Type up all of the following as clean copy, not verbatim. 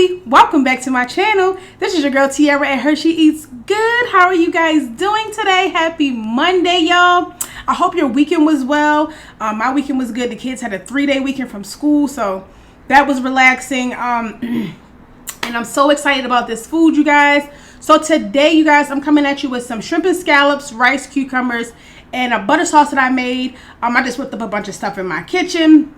family, welcome back to my channel. This is your girl Tiara at HerSheEatsGood. How are you guys doing today? Happy Monday, y'all. I hope your weekend was well. My weekend was good. The kids had a 3-day weekend from school, so that was relaxing. And I'm so excited about this food, you guys. So today, you guys, I'm coming at you with some shrimp and scallops, rice, cucumbers, and a butter sauce that I made. I just whipped up a bunch of stuff in my kitchen.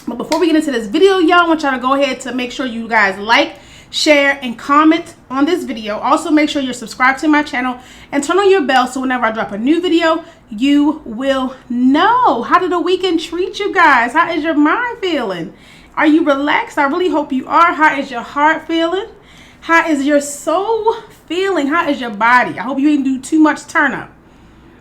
But before we get into this video, y'all, I want y'all to go ahead to make sure you guys like, share, and comment on this video. Also, make sure you're subscribed to my channel and turn on your bell so whenever I drop a new video, you will know. How did the weekend treat you guys? How is your mind feeling? Are you relaxed? I really hope you are. How is your heart feeling? How is your soul feeling? How is your body? I hope you didn't do too much turn up.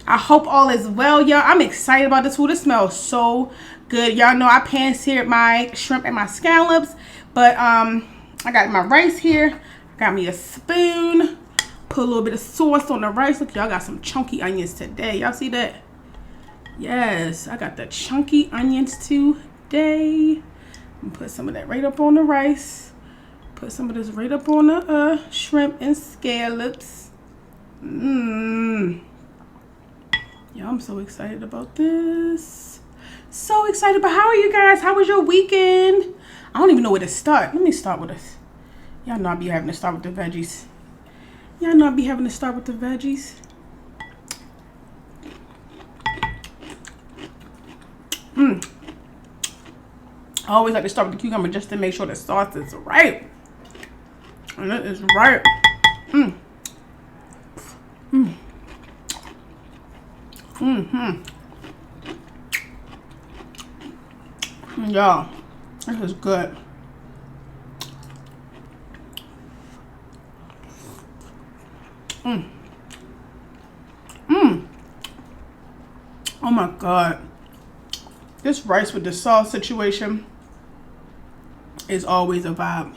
I hope all is well, y'all. I'm excited about this food. It smells so good. Y'all know I pan-seared my shrimp and my scallops, but I got my rice here. Got me a spoon. Put a little bit of sauce on the rice. Look, y'all got some chunky onions today. Y'all see that? Yes, I got the chunky onions today. I'm put some of that right up on the rice. Put some of this right up on the shrimp and scallops. Y'all, I'm so excited about this. So excited. But how are you guys? How was your weekend? I don't even know where to start. Let me start with this. Y'all know I be having to start with the veggies. Y'all know I be having to start with the veggies. I always like to start with the cucumber just to make sure the sauce is right. And it is right. Y'all, this is good. Oh my God. This rice with the sauce situation is always a vibe.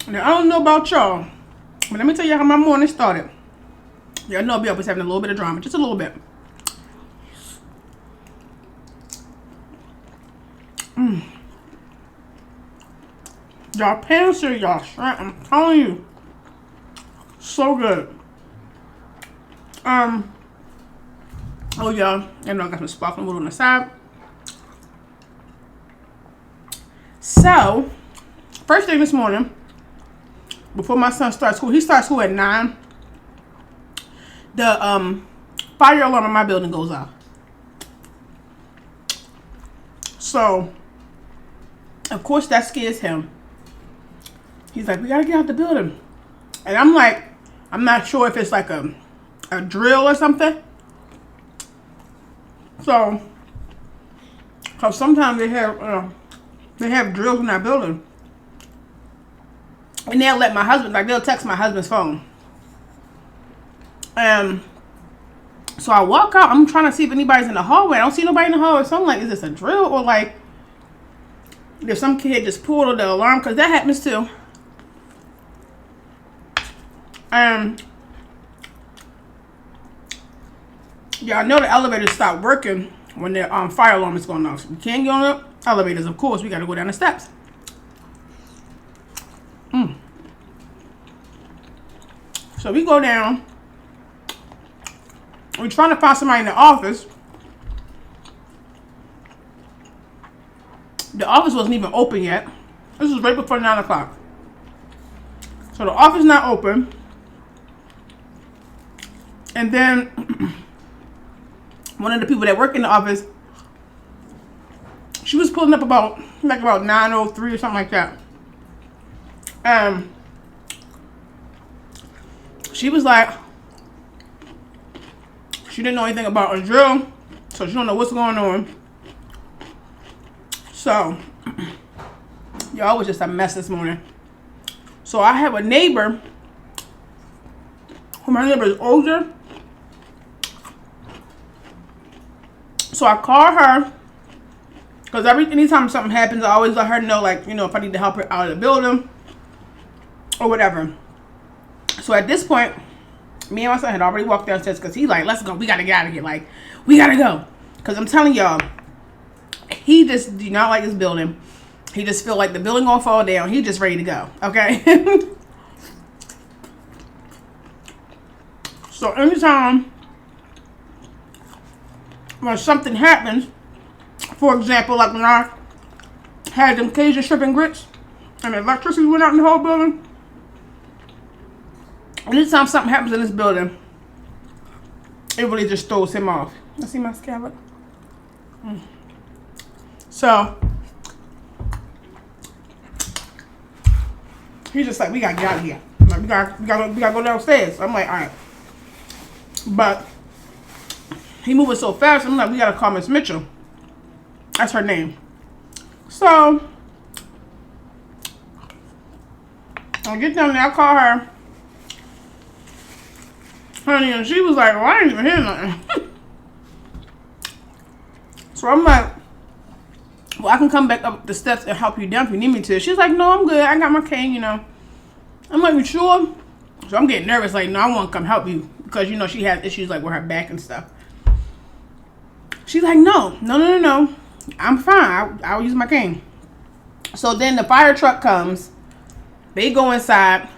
Now, I don't know about y'all, but let me tell you how my morning started. Y'all know I'll be always having a little bit of drama, just a little bit. Y'all pan-seared y'all shrimp, I'm telling you. So good. Oh yeah, I know I got some sparkling water on the side. So, first thing this morning, before my son starts school, he starts school at 9. The fire alarm in my building goes off. So, of course, that scares him. He's like, we gotta get out the building. And I'm like, I'm not sure if it's like a drill or something. So, cause sometimes they have drills in that building, and they'll let my husband, like they'll text my husband's phone. So I walk out. I'm trying to see if anybody's in the hallway. I don't see nobody in the hallway. So I'm like, is this a drill or like if some kid just pulled the alarm? Cause that happens too. Yeah, I know the elevators stop working when the fire alarm is going off. So we can't get on the elevators, of course. We got to go down the steps. So we go down. We're trying to find somebody in the office. The office wasn't even open yet. This was right before 9 o'clock. So the office not open. And then one of the people that work in the office, she was pulling up about 9:03 or something like that. She was like, she didn't know anything about a drill, so she don't know what's going on. So, y'all, was just a mess this morning. So I have a neighbor, who my neighbor is older. So I call her, because anytime something happens, I always let her know, like, you know, if I need to help her out of the building or whatever. So at this point, me and my son had already walked downstairs because he's like, let's go. We got to get out of here. Like, we got to go. Because I'm telling y'all, he just do not like this building. He just feel like the building gonna fall down. He just ready to go. Okay. So anytime when something happens, for example, like when I had them Cajun shrimp and grits and the electricity went out in the whole building, anytime something happens in this building, it really just throws him off. You see my scallop? So he's just like, we gotta get out of here. Like, we gotta go downstairs. I'm like, all right. But he moving so fast, I'm like, we gotta call Miss Mitchell. That's her name. So I get down there, I call her, honey, and she was like, well, I ain't even hear nothing. So I'm like, well, I can come back up the steps and help you down if you need me to. She's like, no, I'm good. I got my cane, you know. I'm like, you sure? So I'm getting nervous, like, no, I want to come help you. Because, you know, she has issues, like, with her back and stuff. She's like, no. I'm fine. I'll use my cane. So then the fire truck comes. They go inside.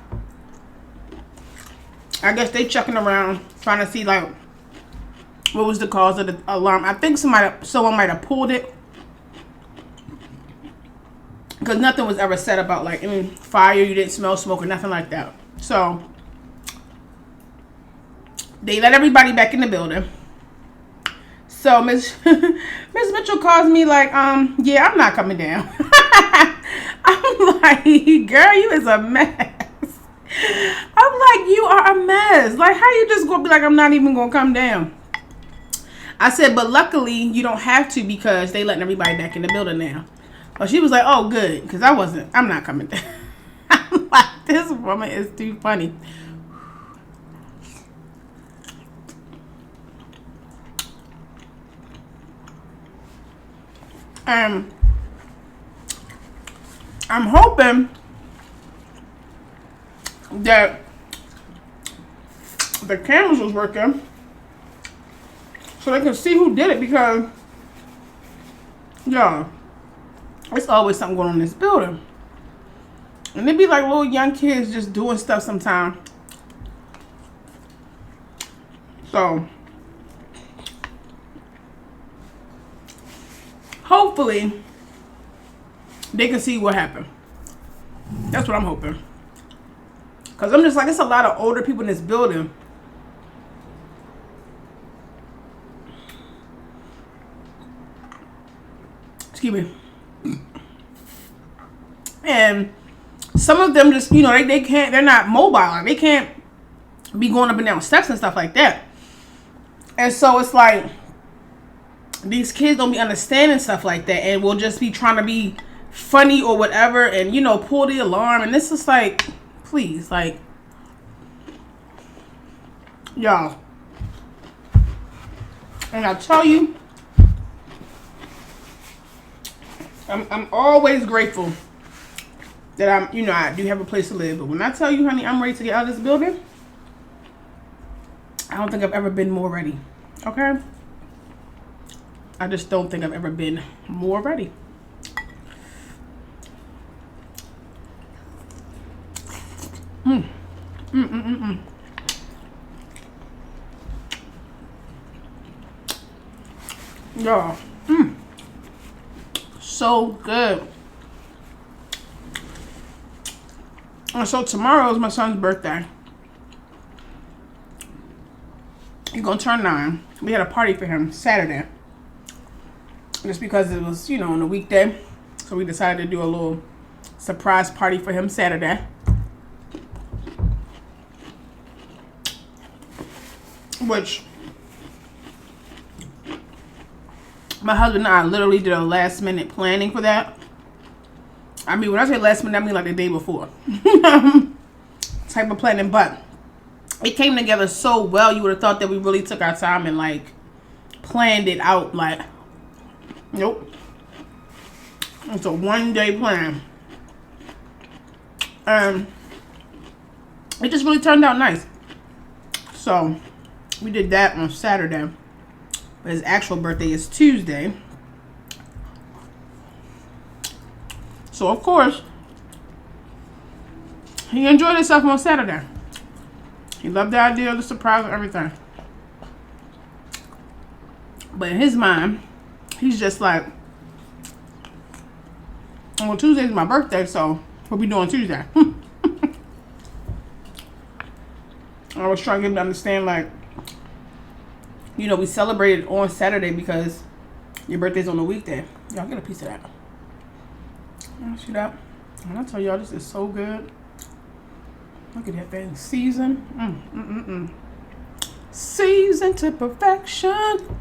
I guess they checking around, trying to see, like, what was the cause of the alarm. I think someone might have pulled it. Because nothing was ever said about, like, any fire, you didn't smell smoke or nothing like that. So they let everybody back in the building. So Miss Mitchell calls me like, yeah, I'm not coming down. I'm like, girl, you is a mess. I'm like, you are a mess. Like, how you just gonna be like, I'm not even gonna come down? I said, but luckily you don't have to because they letting everybody back in the building now. Well, she was like, oh, good, because I'm not coming down. I'm like, this woman is too funny. I'm hoping that the cameras was working so they can see who did it, because, y'all, it's always something going on in this building. And they be like little young kids just doing stuff sometimes. So hopefully they can see what happened. That's what I'm hoping. Because I'm just like, it's a lot of older people in this building. Excuse me. And some of them just, you know, they can't, they're not mobile. Like, they can't be going up and down steps and stuff like that. And so it's like, these kids don't be understanding stuff like that, and will just be trying to be funny or whatever, and, you know, pull the alarm. And this is like, please, like, y'all. And I tell you, I'm always grateful that I do have a place to live. But when I tell you, honey, I'm ready to get out of this building, I don't think I've ever been more ready. Okay? I just don't think I've ever been more ready. Y'all, so good. And so tomorrow is my son's birthday. He's gonna turn 9. We had a party for him Saturday. Just because it was, you know, on a weekday. So we decided to do a little surprise party for him Saturday. Which my husband and I literally did a last minute planning for that. I mean, when I say last minute, I mean like the day before. Type of planning. But it came together so well, you would have thought that we really took our time and like planned it out. Like, nope. It's a one-day plan. It just really turned out nice. So we did that on Saturday. but his actual birthday is Tuesday. So of course, he enjoyed himself on Saturday. He loved the idea of the surprise and everything. But in his mind, he's just like, well, Tuesday's my birthday, so what we doing Tuesday? I was trying to get him to understand, like, you know, we celebrated on Saturday because your birthday's on the weekday. Y'all get a piece of that. See that? And I tell y'all, this is so good. Look at that thing. Seasoned. Seasoned to perfection.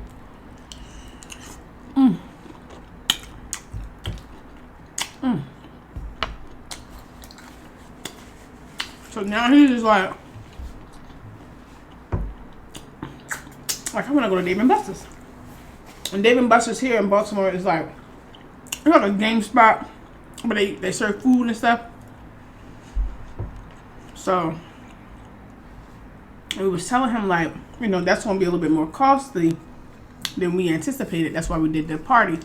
So now he's just like I want to go to Dave & Buster's. And Dave & Buster's here in Baltimore is like, it's like a game spot, but they serve food and stuff. So we was telling him, like, you know, that's gonna be a little bit more costly than we anticipated. That's why we did the party.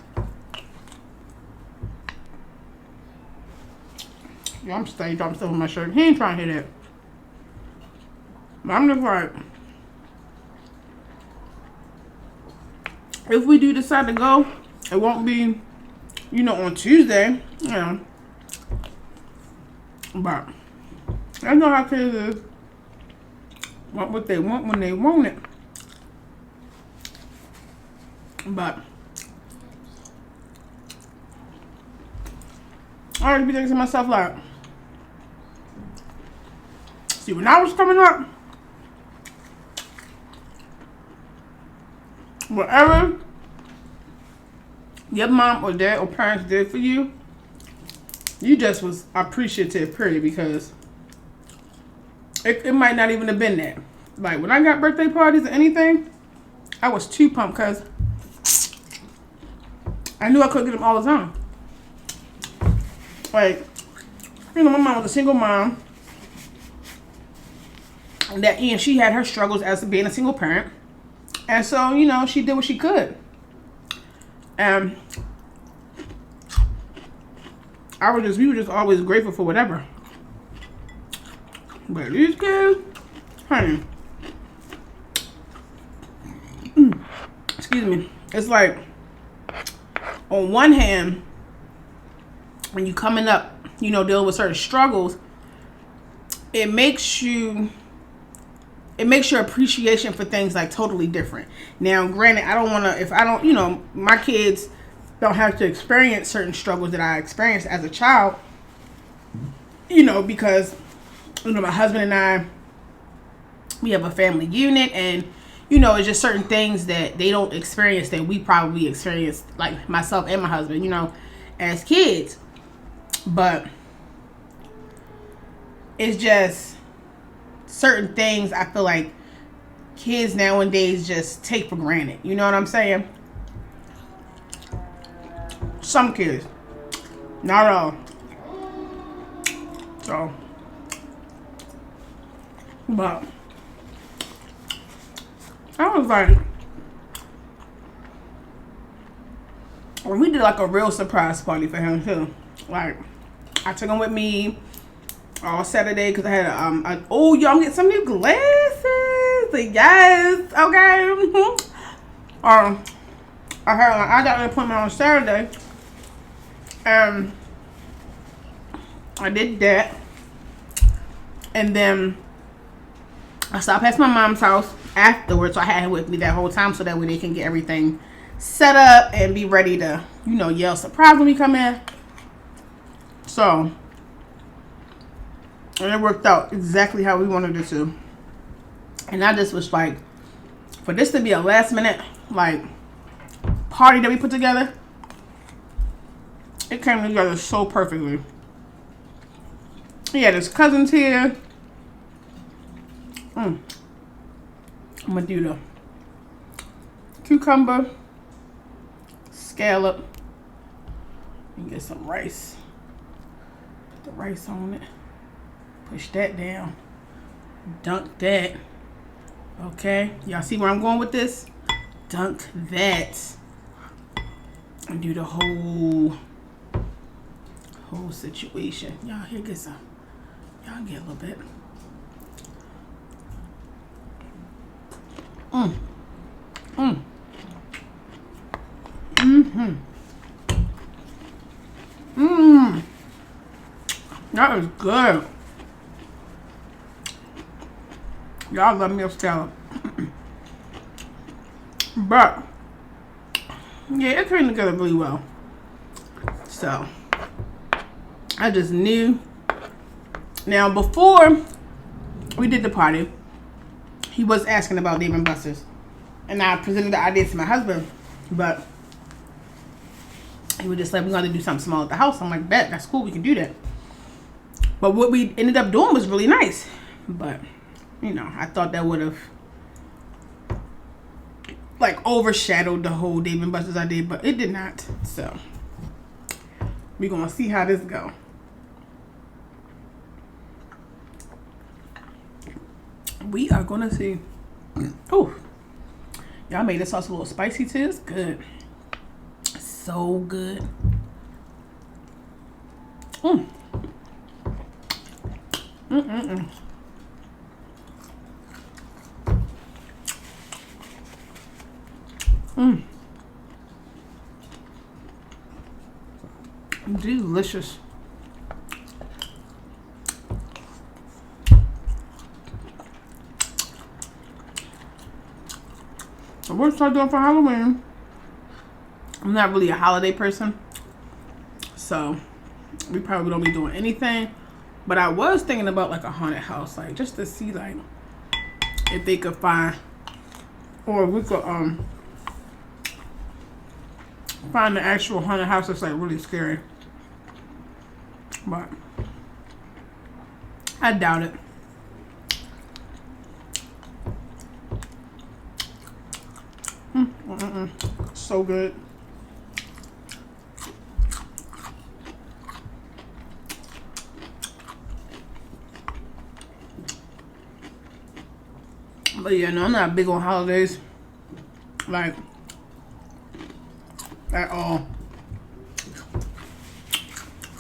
Yeah, I'm still dropping stuff on my shirt. He ain't trying to hear that. But I'm just like, if we do decide to go, it won't be, you know, on Tuesday, you know. But I know how kids is. Want what they want when they want it. But I already be thinking to myself, like, see, when I was coming up, whatever your mom or dad or parents did for you, you just was appreciative, period, because it might not even have been that. Like, when I got birthday parties or anything, I was too pumped because I knew I couldn't get them all the time. Like, you know, my mom was a single mom, and she had her struggles as being a single parent. And so, you know, she did what she could. And we were just always grateful for whatever. But these kids, honey, excuse me, it's like, on one hand, when you coming up, you know, dealing with certain struggles, it makes your appreciation for things like totally different. Now, granted, I don't want to, if I don't, you know, my kids don't have to experience certain struggles that I experienced as a child, you know, because, you know, my husband and I, we have a family unit, and, you know, it's just certain things that they don't experience that we probably experienced, like myself and my husband, you know, as kids. But it's just certain things I feel like kids nowadays just take for granted. You know what I'm saying? Some kids. Not all. So, but I was like, when we did like a real surprise party for him too. Like, I took him with me all Saturday because I had oh, y'all get some new glasses. Like, yes, okay. I got an appointment on Saturday, and I did that, and then I stopped past my mom's house afterwards, so I had him with me that whole time, so that way they can get everything set up and be ready to, you know, yell surprise when we come in. So, and it worked out exactly how we wanted it to. And I just was like, for this to be a last minute, like, party that we put together, it came together so perfectly. He had his cousins here. I'm gonna do the cucumber, scallop, and get some rice. Put the rice on it. Push that down. Dunk that. Okay, y'all see where I'm going with this? dunk that and do the whole situation. Y'all here, get some. Y'all get a little bit. That is good. Y'all love me a scallop. But yeah, it came together really well. So I just knew. Now before we did the party, he was asking about Dave & Buster's, and I presented the idea to my husband, but he was just like, we're going to do something small at the house. I'm like, bet, that's cool, we can do that. But what we ended up doing was really nice. But, you know, I thought that would have like overshadowed the whole Dave & Buster's idea, but it did not. So we're going to see how this go. We are going to see. Oh, y'all made this sauce a little spicy too. It's good. So good. Delicious. So what should I do for Halloween? I'm not really a holiday person, so we probably don't be doing anything. But I was thinking about like a haunted house, like just to see like if they could find, or we could find the actual haunted house that's like really scary. But I doubt it. So good. But yeah, no, I'm not big on holidays, like, at all.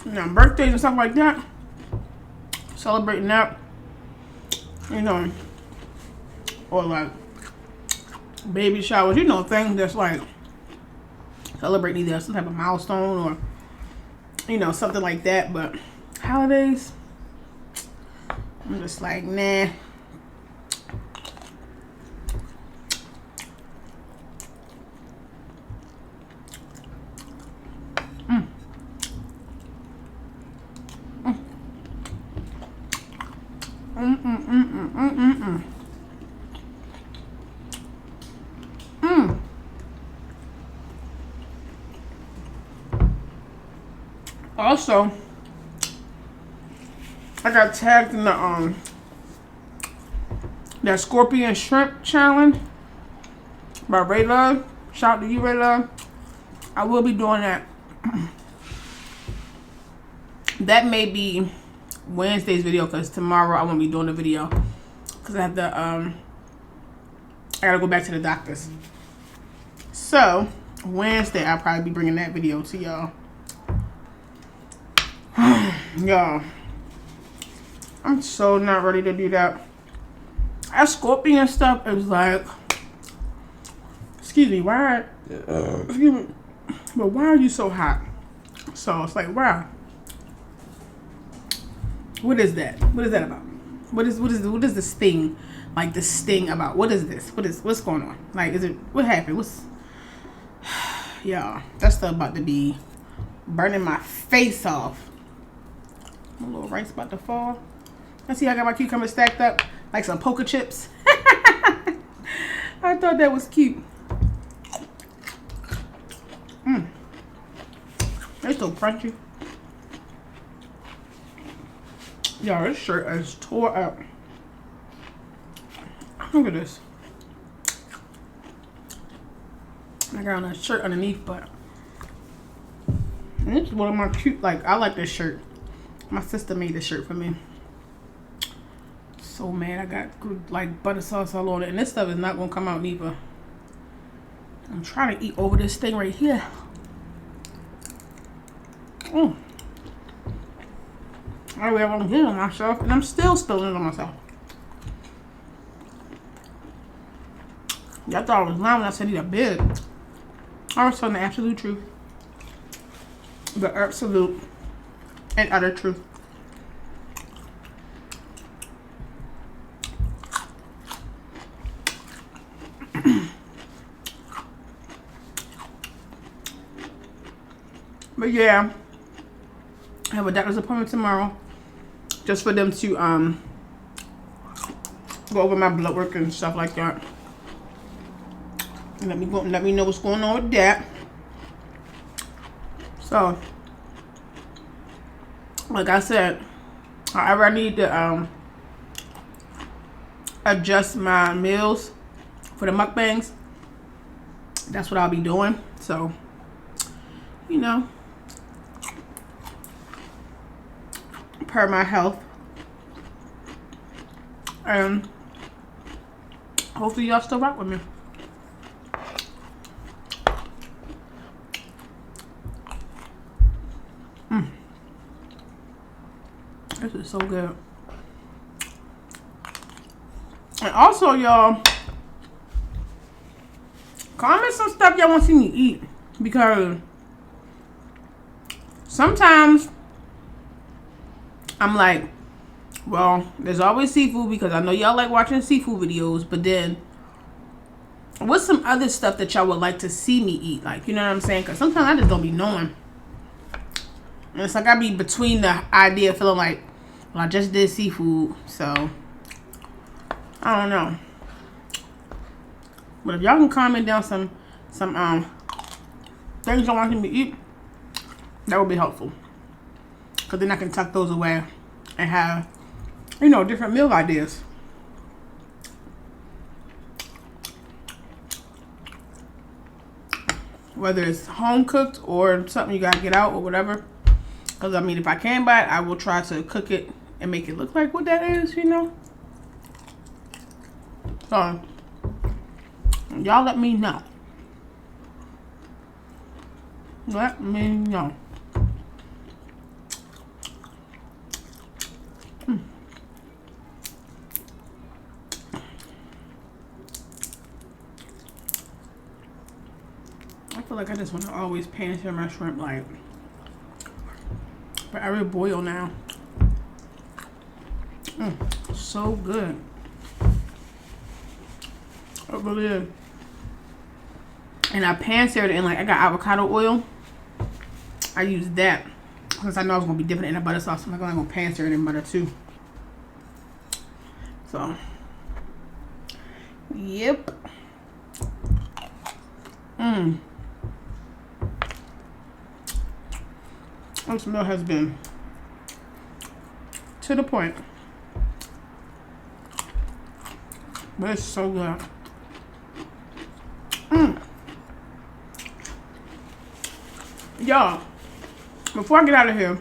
You know, birthdays and stuff like that, celebrating that, you know, or like baby showers, you know, things that's like celebrating either some type of milestone or, you know, something like that. But holidays, I'm just like, nah. Also, I got tagged in the that Scorpion Shrimp Challenge by Ray Love. Shout out to you, Ray Love. I will be doing that. That may be Wednesday's video, because tomorrow I won't be doing the video because I have to I gotta go back to the doctor's. So Wednesday I'll probably be bringing that video to y'all. Y'all, I'm so not ready to do that. That Scorpion stuff is like, excuse me, why? Excuse me, but why are you so hot? So it's like, wow. What is that? What is that about? What is the sting? Like the sting about? What is this? What's going on? Like, is it, what happened? Y'all, that stuff about to be burning my face off. My little rice about to fall. I see I got my cucumber stacked up like some poker chips. I thought that was cute. They're so crunchy. Y'all, this shirt is tore up. Look at this. I got on a shirt underneath, but this is one of my cute, like, I like this shirt. My sister made this shirt for me. So mad, I got like butter sauce all on it, and this stuff is not gonna come out neither. I'm trying to eat over this thing right here. I really haven't hit on myself, and I'm still spilling it on myself. Y'all thought I was lying when I said eat a bit. I was telling the absolute truth. The absolute and utter truth. But yeah, I have a doctor's appointment tomorrow, just for them to go over my blood work and stuff like that. And let me know what's going on with that. So, like I said, however I need to adjust my meals for the mukbangs, that's what I'll be doing. So, you know, per my health, and hopefully y'all still rock with me. This is so good. And also, y'all, comment some stuff y'all want to see me eat, because sometimes I'm like, well, there's always seafood, because I know y'all like watching seafood videos, but then what's some other stuff that y'all would like to see me eat? Like, you know what I'm saying? Because sometimes I just don't be knowing. And it's like I be between the idea of feeling like, well, I just did seafood, so I don't know. But if y'all can comment down some things y'all want me to eat, that would be helpful. Because then I can tuck those away and have, you know, different meal ideas. Whether it's home cooked or something you gotta get out or whatever. Because I mean, if I can buy it, I will try to cook it and make it look like what that is, you know. So, y'all let me know. Let me know. I feel like I just want to always pan sear my shrimp, like, for every boil now. So good. It really is. And I pan seared it in, like, I got avocado oil. I used that because I know I was going to be dipping it in a butter sauce. I'm going to pan sear it in butter too. So, yep. This meal has been to the point. But it's so good. Y'all, before I get out of here,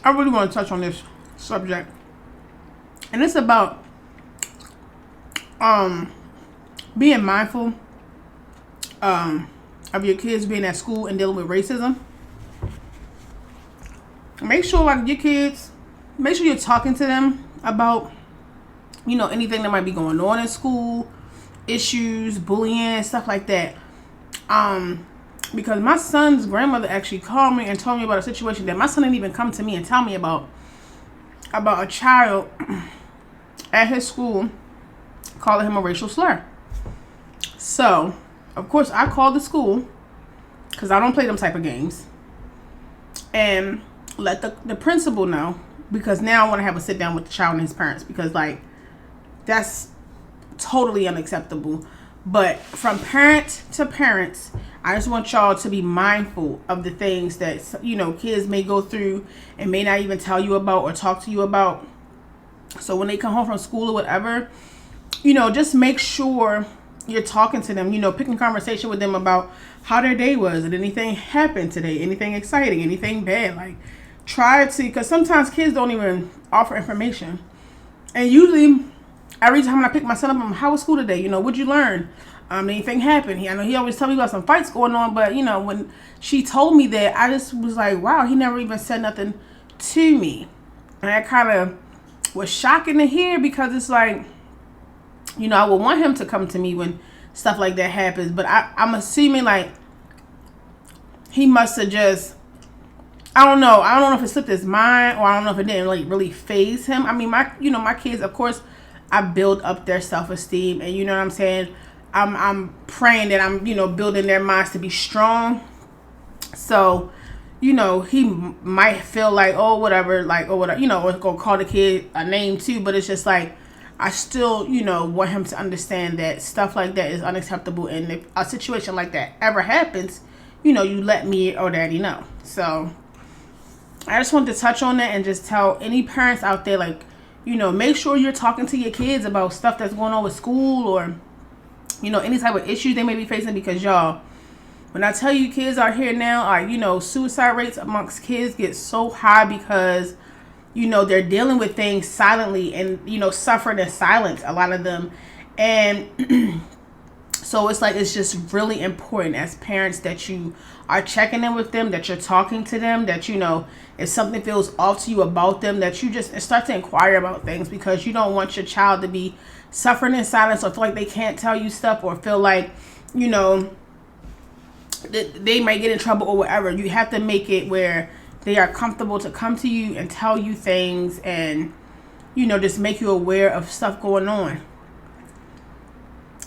I really want to touch on this subject. And it's about being mindful of your kids being at school and dealing with racism. Make sure, like, your kids, make sure you're talking to them about, you know, anything that might be going on in school, issues, bullying, stuff like that. Because my son's grandmother actually called me and told me about a situation that my son didn't even come to me and tell me about a child at his school calling him a racial slur. So, of course, I called the school, because I don't play them type of games, and let the principal know, because now I want to have a sit down with the child and his parents, because, like, that's totally unacceptable. But from parent to parents, I just want y'all to be mindful of the things that, you know, kids may go through and may not even tell you about or talk to you about. So when they come home from school or whatever, you know, just make sure you're talking to them, you know, picking conversation with them about how their day was, and anything happened today, anything exciting, anything bad. Like, try to, because sometimes kids don't even offer information. And usually, every time I pick my son up, how was school today? You know, what'd you learn? anything happened. I know he always tell me about some fights going on, but you know, when she told me that, I just was like, wow, he never even said nothing to me. And that kind of was shocking to hear, because it's like, you know, I would want him to come to me when stuff like that happens, but I'm assuming like he must have just, I don't know if it slipped his mind, or I don't know if it didn't like really faze him. I mean, my kids, of course, I build up their self-esteem, and you know what I'm saying, I'm praying that I'm, you know, building their minds to be strong. So, you know, he might feel like, oh, whatever, you know, or go call the kid a name too, but it's just like, I still, you know, want him to understand that stuff like that is unacceptable, and if a situation like that ever happens, you know, you let me or daddy know. So I just wanted to touch on that and just tell any parents out there, like, you know, make sure you're talking to your kids about stuff that's going on with school, or, you know, any type of issues they may be facing, because y'all, when I tell you kids out here now, like, you know, suicide rates amongst kids get so high because, you know, they're dealing with things silently and, you know, suffering in silence, a lot of them. And so it's like, it's just really important as parents that you are checking in with them, that you're talking to them, that, you know, if something feels off to you about them, that you just start to inquire about things, because you don't want your child to be suffering in silence, or feel like they can't tell you stuff, or feel like, you know, they might get in trouble or whatever. You have to make it where they are comfortable to come to you and tell you things, and, you know, just make you aware of stuff going on.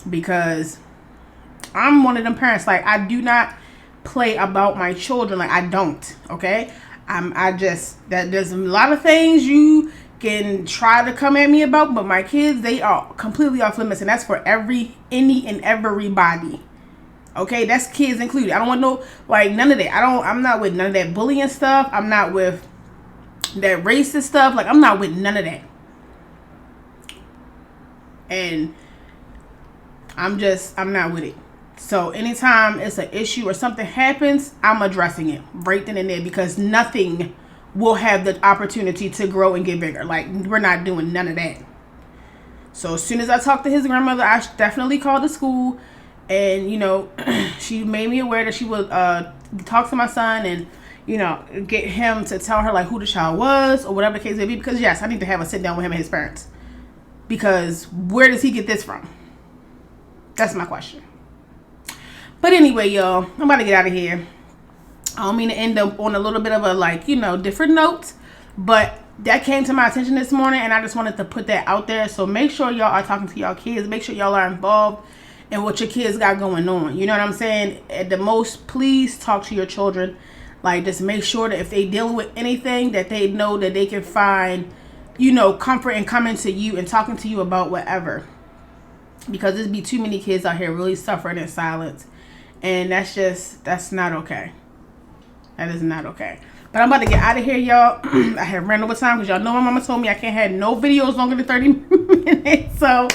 Because I'm one of them parents, like, I do not play about my children. Like, I don't, okay? There's a lot of things you can try to come at me about, but my kids, they are completely off limits, and that's for any and everybody. Okay, that's kids included. I don't want no, like, none of that. I'm not with none of that bullying stuff. I'm not with that racist stuff. Like, I'm not with none of that. And I'm not with it. So anytime it's an issue or something happens, I'm addressing it right then and there, because nothing will have the opportunity to grow and get bigger. Like, we're not doing none of that. So as soon as I talked to his grandmother, I definitely called the school, and, you know, she made me aware that she would talk to my son and, you know, get him to tell her, like, who the child was or whatever the case may be. Because, yes, I need to have a sit down with him and his parents. Because where does he get this from? That's my question. But anyway, y'all, I'm about to get out of here. I don't mean to end up on a little bit of a, like, you know, different note, but that came to my attention this morning, and I just wanted to put that out there. So make sure y'all are talking to y'all kids. Make sure y'all are involved in what your kids got going on. You know what I'm saying? At the most, please talk to your children. Like, just make sure that if they dealing with anything, that they know that they can find, you know, comfort in coming to you and talking to you about whatever. Because there's be too many kids out here really suffering in silence. And that's not okay. That is not okay. But I'm about to get out of here, y'all. I have ran over time because y'all know my mama told me I can't have no videos longer than 30 minutes. So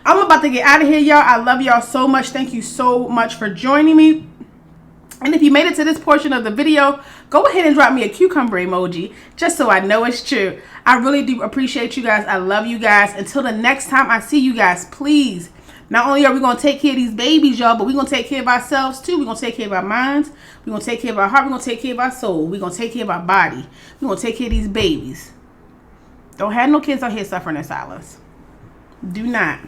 I'm about to get out of here, y'all. I love y'all so much. Thank you so much for joining me. And if you made it to this portion of the video, go ahead and drop me a cucumber emoji, just so I know it's true. I really do appreciate you guys. I love you guys. Until the next time I see you guys, please, not only are we going to take care of these babies, y'all, but we're going to take care of ourselves too. We're going to take care of our minds. We're going to take care of our heart. We're going to take care of our soul. We're going to take care of our body. We're going to take care of these babies. Don't have no kids out here suffering in silence. Do not.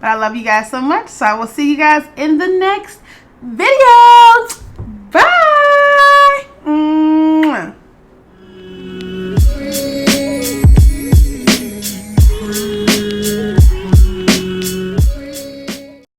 But I love you guys so much. So I will see you guys in the next video.